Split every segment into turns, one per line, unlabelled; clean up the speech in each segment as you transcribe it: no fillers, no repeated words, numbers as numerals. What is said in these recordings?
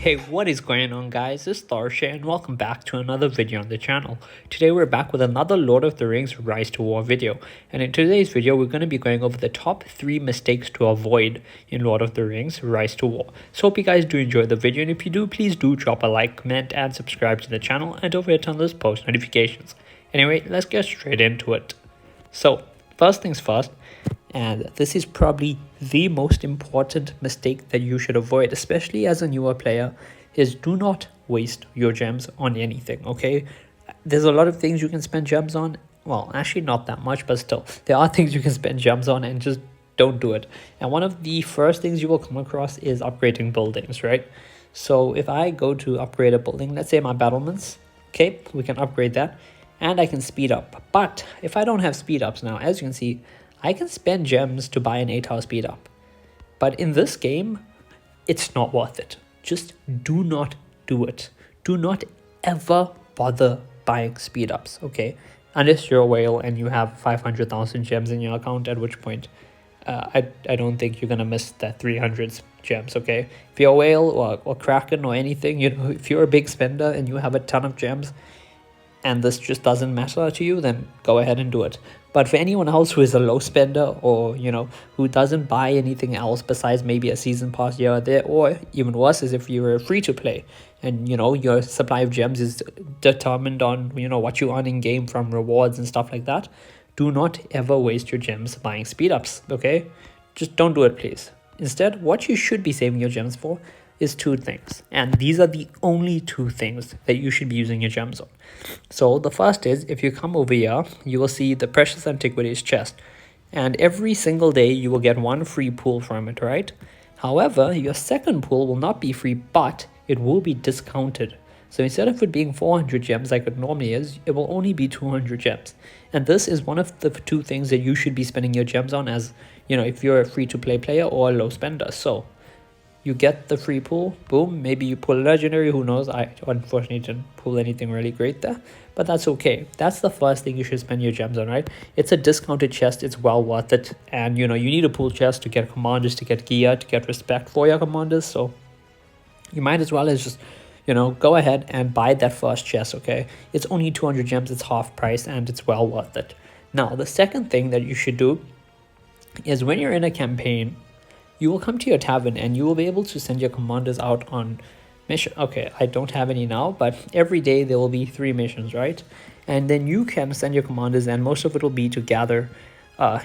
Hey, what is going on guys, it's Tharshey and welcome back to another video on the channel. Today we're back with another Lord of the Rings Rise to War video, and in today's video we're going to be going over the top 3 mistakes to avoid in Lord of the Rings Rise to War. So hope you guys do enjoy the video, and if you do, please do drop a like, comment and subscribe to the channel, and don't forget to turn those post notifications. Anyway, let's get straight into it. So first things first, and this is probably the most important mistake that you should avoid, especially as a newer player, is do not waste your gems on anything, okay? There's a lot of things you can spend gems on. Well, actually not that much, but still, there are things you can spend gems on, and just don't do it. And one of the first things you will come across is upgrading buildings, right? So if I go to upgrade a building, let's say my battlements, okay, we can upgrade that, and I can speed up. But if I don't have speed ups now, as you can see, I can spend gems to buy an 8-hour speed up, but in this game, it's not worth it. Just do not do it. Do not ever bother buying speed ups, okay? Unless you're a whale and you have 500,000 gems in your account, at which point I don't think you're gonna miss that 300 gems, okay? If you're a whale or kraken or anything, you know, if you're a big spender and you have a ton of gems and this just doesn't matter to you, then go ahead and do it. But for anyone else who is a low spender, or you know, who doesn't buy anything else besides maybe a season pass here or there, or even worse is if you're free to play and you know your supply of gems is determined on, you know, what you earn in game from rewards and stuff like that, do not ever waste your gems buying speed ups, okay? Just don't do it, please. Instead, what you should be saving your gems for is 2 things, and these are the only 2 things that you should be using your gems on. So the first is, if you come over here, you will see the precious antiquities chest, and every single day you will get 1 free pool from it, right? However, your second pool will not be free, but it will be discounted. So instead of it being 400 gems like it normally is, it will only be 200 gems. And this is one of the 2 things that you should be spending your gems on, as you know, if you're a free to play player or a low spender. So you get the free pool, boom, maybe you pull a legendary, who knows. I unfortunately didn't pull anything really great there, but that's okay. That's the first thing you should spend your gems on, right? It's a discounted chest, it's well worth it, and you know, you need a pool chest to get commanders, to get gear, to get respect for your commanders, so you might as well as just, you know, go ahead and buy that first chest, okay? It's only 200 gems, it's half price, and it's well worth it. Now, the second thing that you should do is, when you're in a campaign, you will come to your tavern and you will be able to send your commanders out on mission. Okay, I don't have any now, but every day there will be 3 missions, right? And then you can send your commanders, and most of it will be to gather,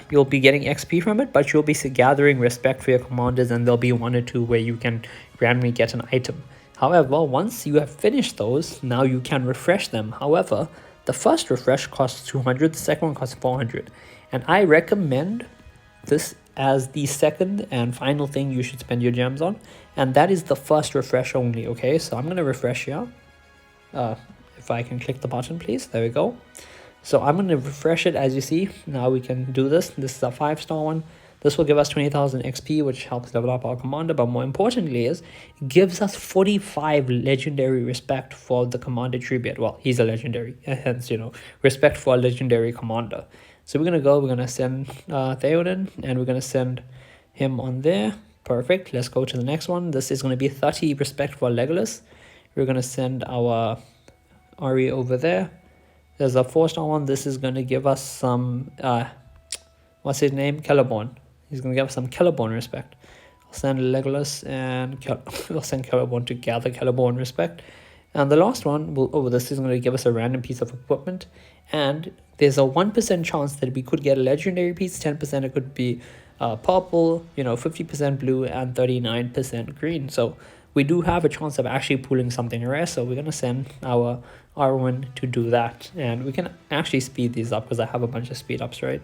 you'll be getting XP from it, but you'll be gathering respect for your commanders, and there'll be 1 or 2 where you can randomly get an item. However, once you have finished those, now you can refresh them. However, the first refresh costs 200, the second one costs 400. And I recommend this as the second and final thing you should spend your gems on, and that is the first refresh only, okay? So I'm going to refresh here. If I can click the button, please. There we go. So I'm going to refresh it. As you see, now we can do this. This is a 5-star one. This will give us 20,000 XP, which helps level up our commander, but more importantly is, it gives us 45 legendary respect for the commander tribute. Well, he's a legendary, hence, you know, respect for a legendary commander. So we're going to send Theoden, and we're going to send him on there. Perfect. Let's go to the next one. This is going to be 30 respect for Legolas. We're going to send our Ari over there. There's a 4-star one. This is going to give us some, what's his name? Celeborn. He's going to give us some Celeborn respect. I'll send Legolas, and I'll send Celeborn to gather Celeborn respect. And the last one, this is going to give us a random piece of equipment, and there's a 1% chance that we could get a legendary piece, 10% it could be purple, you know, 50% blue, and 39% green. So we do have a chance of actually pulling something rare, so we're going to send our Arwen to do that. And we can actually speed these up, because I have a bunch of speed ups, right?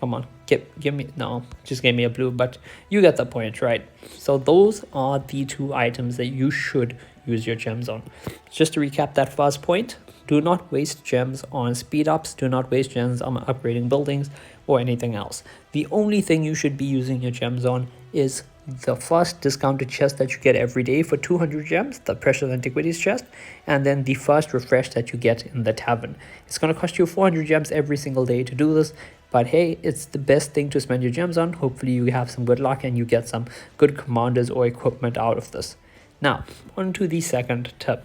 Come on, give me, no, just give me a blue, but you get the point, right? So those are the 2 items that you should use your gems on. Just to recap that first point, do not waste gems on speed ups, do not waste gems on upgrading buildings or anything else. The only thing you should be using your gems on is the first discounted chest that you get every day for 200 gems, the precious antiquities chest, and then the first refresh that you get in the tavern. It's going to cost you 400 gems every single day to do this, but hey, it's the best thing to spend your gems on. Hopefully you have some good luck and you get some good commanders or equipment out of this. Now, on to the second tip,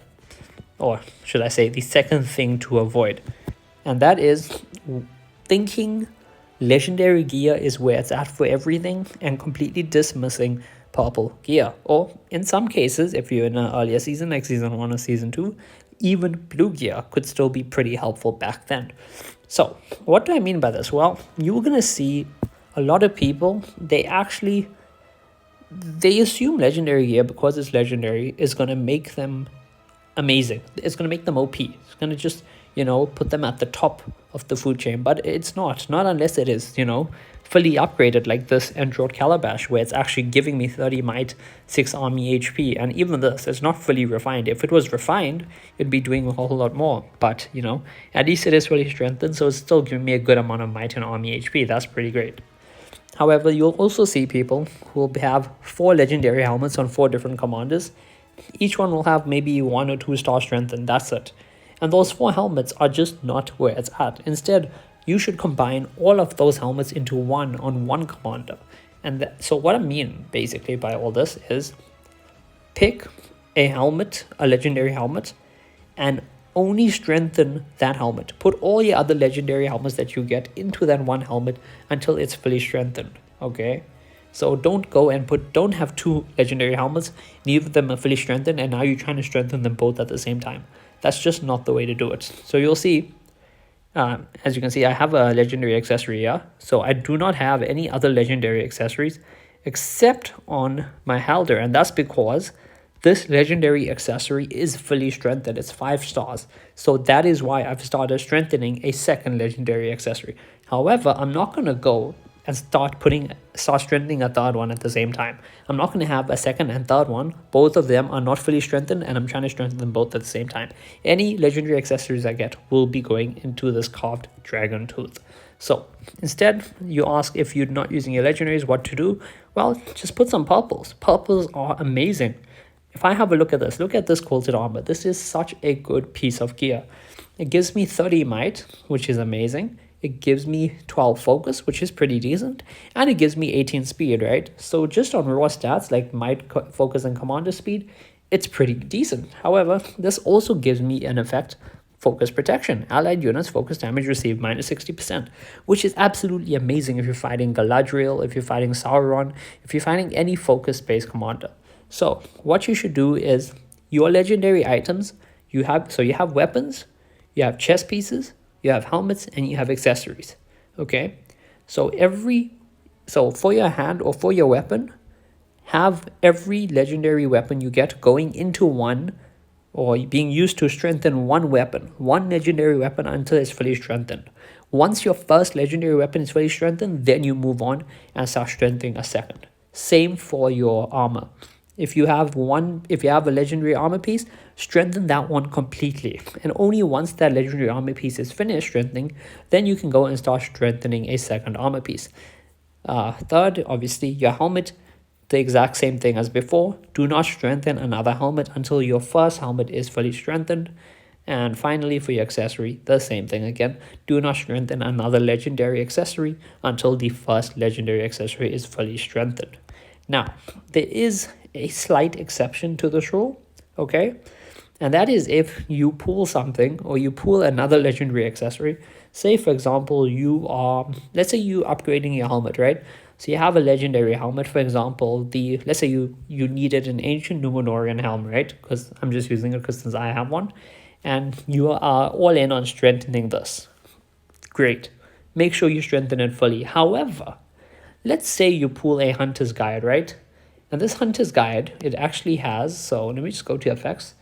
or should I say the second thing to avoid, and that is thinking legendary gear is where it's at for everything and completely dismissing purple gear. Or in some cases, if you're in an earlier season like season 1 or season 2, even blue gear could still be pretty helpful back then. So what do I mean by this? Well, you're going to see a lot of people, they assume legendary gear, because it's legendary, is going to make them amazing. It's going to make them OP. It's going to just, put them at the top of the food chain. But it's not unless it is, fully upgraded like this Endured Calabash, where it's actually giving me 30 might, 6 army HP. And even this, it's not fully refined. If it was refined, it'd be doing a whole lot more. But, at least it is fully strengthened, so it's still giving me a good amount of might and army HP. That's pretty great. However, you'll also see people who will have 4 legendary helmets on 4 different commanders. Each one will have maybe 1 or 2 star strength, and that's it. And those 4 helmets are just not where it's at. Instead, you should combine all of those helmets into one on one commander. And so what I mean basically by all this is pick a helmet, a legendary helmet, and only strengthen that helmet. Put all your other legendary helmets that you get into that one helmet until it's fully strengthened. Okay? So don't go and don't have 2 legendary helmets, neither of them are fully strengthened, and now you're trying to strengthen them both at the same time. That's just not the way to do it. So you'll see, as you can see, I have a legendary accessory here. So I do not have any other legendary accessories except on my Halder, and that's because this legendary accessory is fully strengthened. It's 5 stars. So that is why I've started strengthening a second legendary accessory. However, I'm not going to go and start strengthening a third one at the same time. I'm not going to have a second and third one. Both of them are not fully strengthened, and I'm trying to strengthen them both at the same time. Any legendary accessories I get will be going into this carved dragon tooth. So instead, you ask, if you're not using your legendaries, what to do? Well, just put some purples. Purples are amazing. If I have a look at this quilted armor. This is such a good piece of gear. It gives me 30 might, which is amazing. It gives me 12 focus, which is pretty decent. And it gives me 18 speed, right? So just on raw stats like might, focus, and commander speed, it's pretty decent. However, this also gives me an effect, focus protection. Allied units focus damage received minus 60%, which is absolutely amazing if you're fighting Galadriel, if you're fighting Sauron, if you're fighting any focus-based commander. So what you should do is your legendary items, you have weapons, you have chest pieces, you have helmets, and you have accessories. Okay, so for your hand or for your weapon, have every legendary weapon you get going into one, or being used to strengthen one legendary weapon until it's fully strengthened. Once your first legendary weapon is fully strengthened, then you move on and start strengthening a second. Same for your armor. If you have a legendary armor piece, strengthen that one completely. And only once that legendary armor piece is finished strengthening, then you can go and start strengthening a second armor piece. Third, obviously, your helmet, the exact same thing as before. Do not strengthen another helmet until your first helmet is fully strengthened. And finally, for your accessory, the same thing again. Do not strengthen another legendary accessory until the first legendary accessory is fully strengthened. Now, there is a slight exception to this rule, okay? And that is if you pull something, or you pull another legendary accessory. Say, for example, let's say you upgrading your helmet, right? So you have a legendary helmet, for example, let's say you needed an ancient Numenorian helm, right? Because I'm just using it since I have one. And you are all in on strengthening this. Great. Make sure you strengthen it fully. However, let's say you pull a hunter's guide, right? And this hunter's guide, it actually has, so let me just go to effects.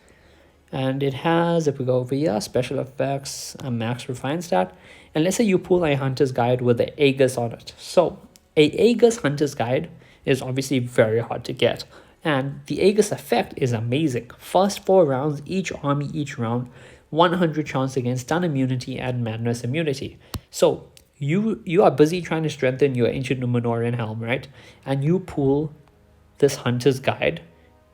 And it has, if we go over here, special effects, a max refine stat. And let's say you pull a hunter's guide with the Aegis on it. So a Aegis hunter's guide is obviously very hard to get. And the Aegis effect is amazing. First 4 rounds, each army, each round, 100 chance against stun immunity and madness immunity. So you are busy trying to strengthen your ancient Numenorian helm, right? And you pull this hunter's guide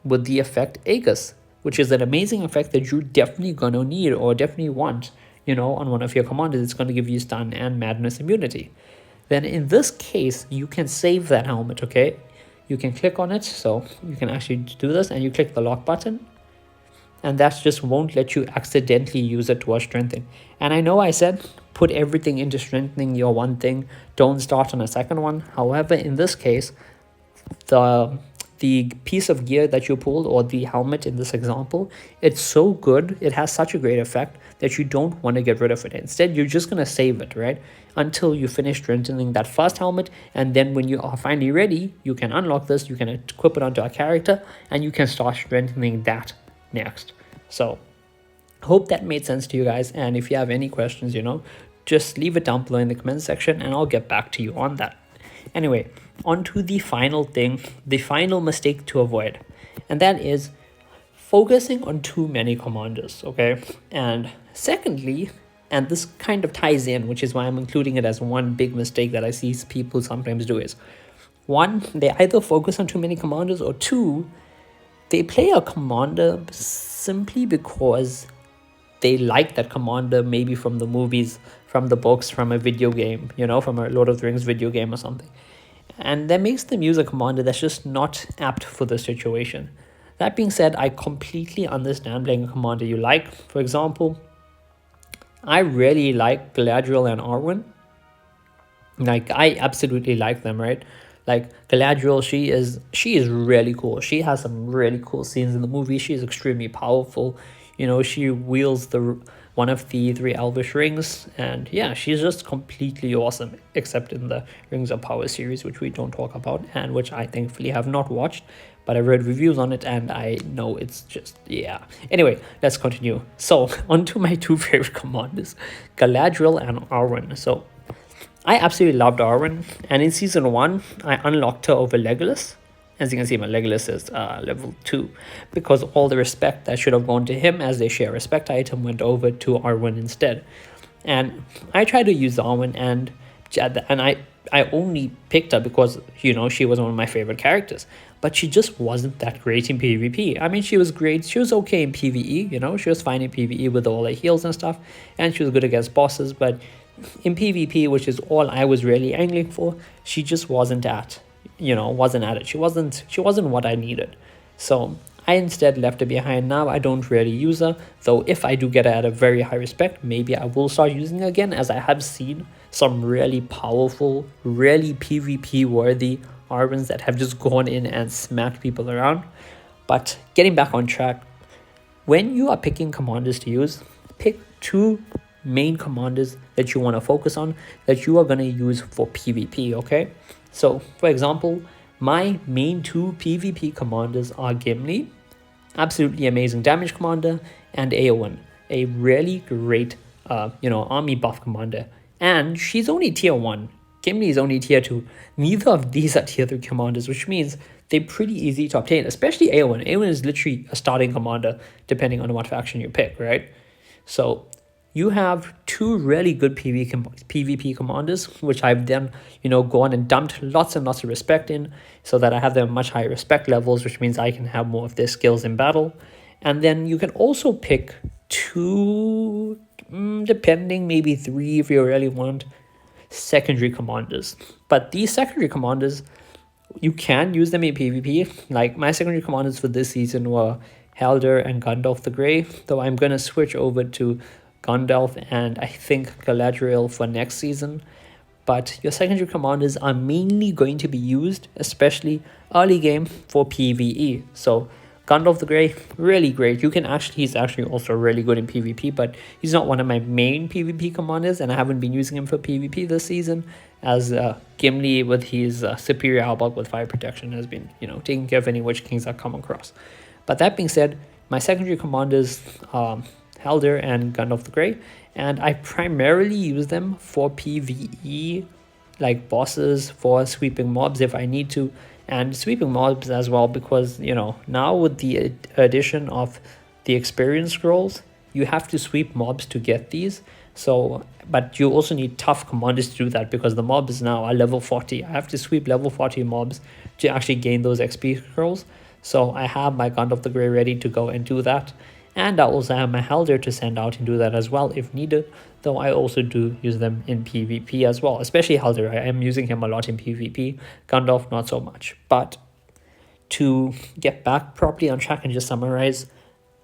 with the effect Aegis, which is an amazing effect that you're definitely going to need or definitely want, on one of your commanders. It's going to give you stun and madness immunity. Then in this case, you can save that helmet, okay? you can click on it. So you can actually do this, and you click the lock button, and that just won't let you accidentally use it towards strengthening. And I know I said put everything into strengthening your one thing, don't start on a second one. However, in this case, the piece of gear that you pulled, or the helmet in this example, it's so good, it has such a great effect that you don't want to get rid of it. Instead, you're just going to save it, right, until you finish strengthening that first helmet. And then when you are finally ready, you can unlock this, you can equip it onto a character, and you can start strengthening that next. So hope that made sense to you guys, and if you have any questions, just leave it down below in the comment section and I'll get back to you on that. Anyway, on to the final thing, the final mistake to avoid, and that is focusing on too many commanders. Okay, and secondly, and this kind of ties in, which is why I'm including it as one big mistake that I see people sometimes do, is one, they either focus on too many commanders, or two, they play a commander simply because they like that commander, maybe from the movies, from the books, from a video game, from a Lord of the Rings video game or something. And that makes them use a commander that's just not apt for the situation. That being said, I completely understand playing a commander you like. For example, I really like Galadriel and Arwen. Like, I absolutely like them, right? Like, Galadriel, she is really cool. She has some really cool scenes in the movie. She's extremely powerful. She wields one of the 3 Elvish rings, and yeah, she's just completely awesome, except in the Rings of Power series, which we don't talk about, and which I thankfully have not watched, but I read reviews on it, and I know it's just, yeah. Anyway, let's continue. So, on to my 2 favorite commanders, Galadriel and Arwen. So, I absolutely loved Arwen, and in season 1, I unlocked her over Legolas. As you can see, my Legolas is level 2, because all the respect that should have gone to him as they share respect item went over to Arwen instead. And I tried to use Arwen, and I only picked her because, she was one of my favorite characters. But she just wasn't that great in PvP. I mean, she was great. She was okay in PvE, she was fine in PvE with all the heals and stuff. And she was good against bosses. But in PvP, which is all I was really angling for, she just wasn't at it. She wasn't what I needed. So I instead left her behind. Now I don't really use her, though if I do get her at a very high respect, maybe I will start using her again, as I have seen some really powerful, really PvP worthy Arwens that have just gone in and smacked people around. But getting back on track, when you are picking commanders to use, pick 2 main commanders that you want to focus on, that you are going to use for PvP, okay? So, for example, my main 2 PvP commanders are Gimli, absolutely amazing damage commander, and Eowyn, a really great, army buff commander. And she's only tier 1. Gimli is only tier 2. Neither of these are tier 3 commanders, which means they're pretty easy to obtain, especially Eowyn. Eowyn is literally a starting commander, depending on what faction you pick, right? So, you have 2 really good PvP commanders, which I've then, gone and dumped lots and lots of respect in, so that I have them much higher respect levels, which means I can have more of their skills in battle. And then you can also pick 2, depending, maybe 3 if you really want, secondary commanders. But these secondary commanders, you can use them in PvP. Like, my secondary commanders for this season were Helder and Gandalf the Grey, though I'm going to switch over to Gandalf and I think Galadriel for next season. But your secondary commanders are mainly going to be used, especially early game, for PvE. So Gandalf the Grey, really great. He's actually also really good in PvP, but he's not one of my main PvP commanders, and I haven't been using him for PvP this season, as Gimli, with his superior halberd with fire protection, has been, taking care of any Witch Kings I come across. But that being said, my secondary commanders Helder and Gandalf the Grey, and I primarily use them for PvE, like bosses, for sweeping mobs if I need to, and sweeping mobs as well, because now with the addition of the experience scrolls, you have to sweep mobs to get these. So, but you also need tough commanders to do that, because the mobs now are level 40. I have to sweep level 40 mobs to actually gain those XP scrolls. So I have my Gandalf the Grey ready to go and do that. And I also have my Helder to send out and do that as well if needed, though I also do use them in PvP as well, especially Helder. I am using him a lot in PvP, Gandalf not so much. But to get back properly on track and just summarize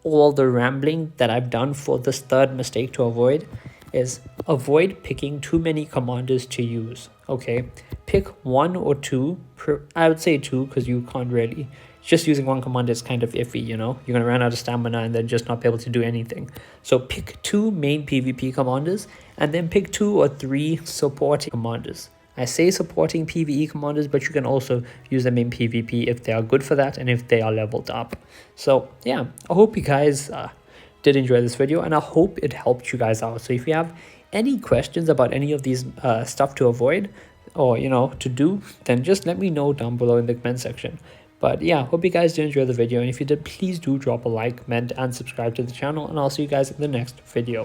all the rambling that I've done for this third mistake to avoid, is avoid picking too many commanders to use. Okay, pick one or two I would say two, because you can't really, just using one commander is kind of iffy, you know, you're gonna run out of stamina and then just not be able to do anything. So pick two main PvP commanders and then pick 2 or 3 supporting commanders. I say supporting PvE commanders, but you can also use them in PvP if they are good for that and if they are leveled up. So yeah, I hope you guys did enjoy this video, and I hope it helped you guys out. So if you have any questions about any of these stuff to avoid or, you know, to do, then just let me know down below in the comment section. But yeah, hope you guys did enjoy the video, and if you did, please do drop a like, comment, and subscribe to the channel, and I'll see you guys in the next video.